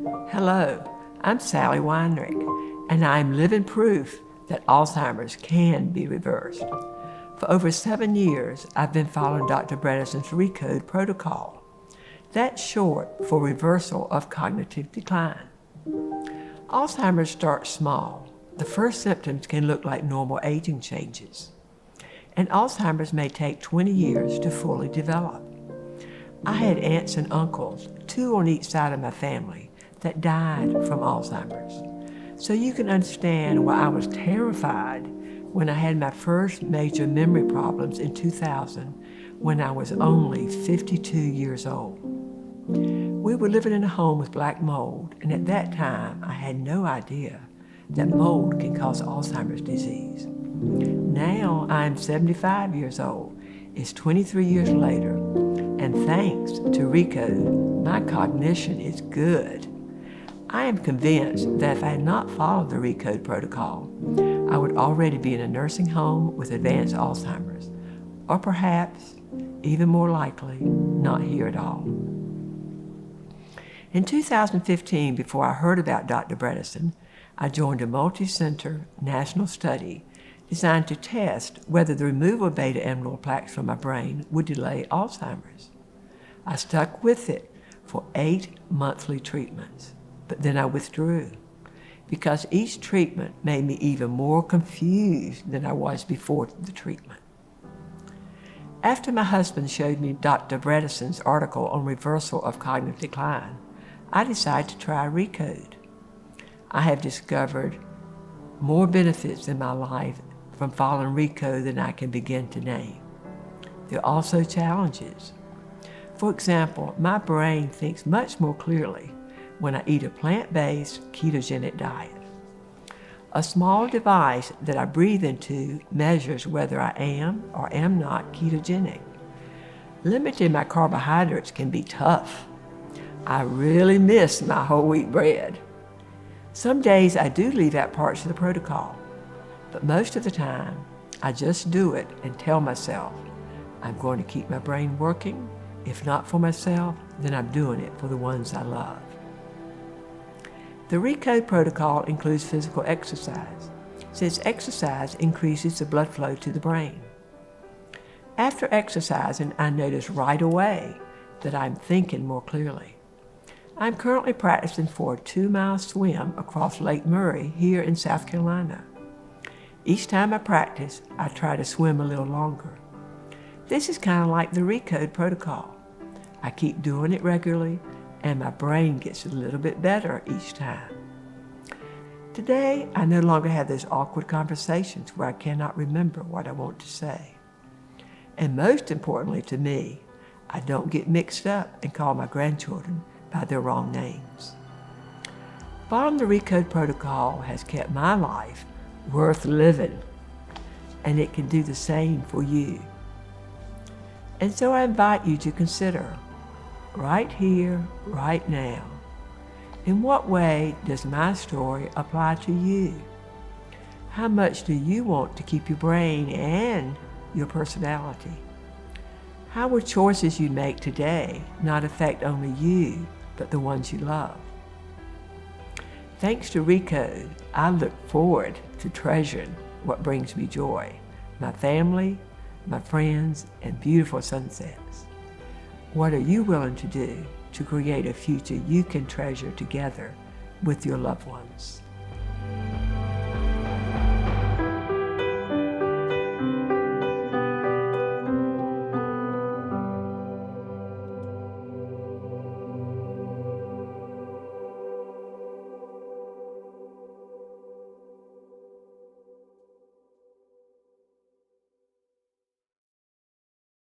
Hello, I'm Sally Weinrich, and I'm living proof that Alzheimer's can be reversed. For over 7 years, I've been following Dr. Bredeson's RECODE protocol. That's short for reversal of cognitive decline. Alzheimer's starts small. The first symptoms can look like normal aging changes. And Alzheimer's may take 20 years to fully develop. I had aunts and uncles, 2 on each side of my family, that died from Alzheimer's. So you can understand why I was terrified when I had my first major memory problems in 2000 when I was only 52 years old. We were living in a home with black mold, and at that time I had no idea that mold can cause Alzheimer's disease. Now I'm 75 years old. It's 23 years later, and thanks to RECODE, my cognition is good. I am convinced that if I had not followed the RECODE protocol, I would already be in a nursing home with advanced Alzheimer's, or perhaps, even more likely, not here at all. In 2015, before I heard about Dr. Bredeson, I joined a multi-center national study designed to test whether the removal of beta amyloid plaques from my brain would delay Alzheimer's. I stuck with it for 8 monthly treatments, but then I withdrew because each treatment made me even more confused than I was before the treatment. After my husband showed me Dr. Bredeson's article on reversal of cognitive decline, I decided to try RECODE. I have discovered more benefits in my life from following RECODE than I can begin to name. There are also challenges. For example, my brain thinks much more clearly when I eat a plant-based ketogenic diet. A small device that I breathe into measures whether I am or am not ketogenic. Limiting my carbohydrates can be tough. I really miss my whole wheat bread. Some days I do leave out parts of the protocol, but most of the time I just do it and tell myself I'm going to keep my brain working. If not for myself, then I'm doing it for the ones I love. The RECODE protocol includes physical exercise, since exercise increases the blood flow to the brain. After exercising, I notice right away that I'm thinking more clearly. I'm currently practicing for a 2-mile swim across Lake Murray here in South Carolina. Each time I practice, I try to swim a little longer. This is kind of like the RECODE protocol. I keep doing it regularly, and my brain gets a little bit better each time. Today, I no longer have those awkward conversations where I cannot remember what I want to say. And most importantly to me, I don't get mixed up and call my grandchildren by their wrong names. Following the RECODE protocol has kept my life worth living, and it can do the same for you. And so I invite you to consider, right here, right now, in what way does my story apply to you? How much do you want to keep your brain and your personality? How will choices you make today not affect only you, but the ones you love? Thanks to RECODE, I look forward to treasuring what brings me joy, my family, my friends, and beautiful sunsets. What are you willing to do to create a future you can treasure together with your loved ones?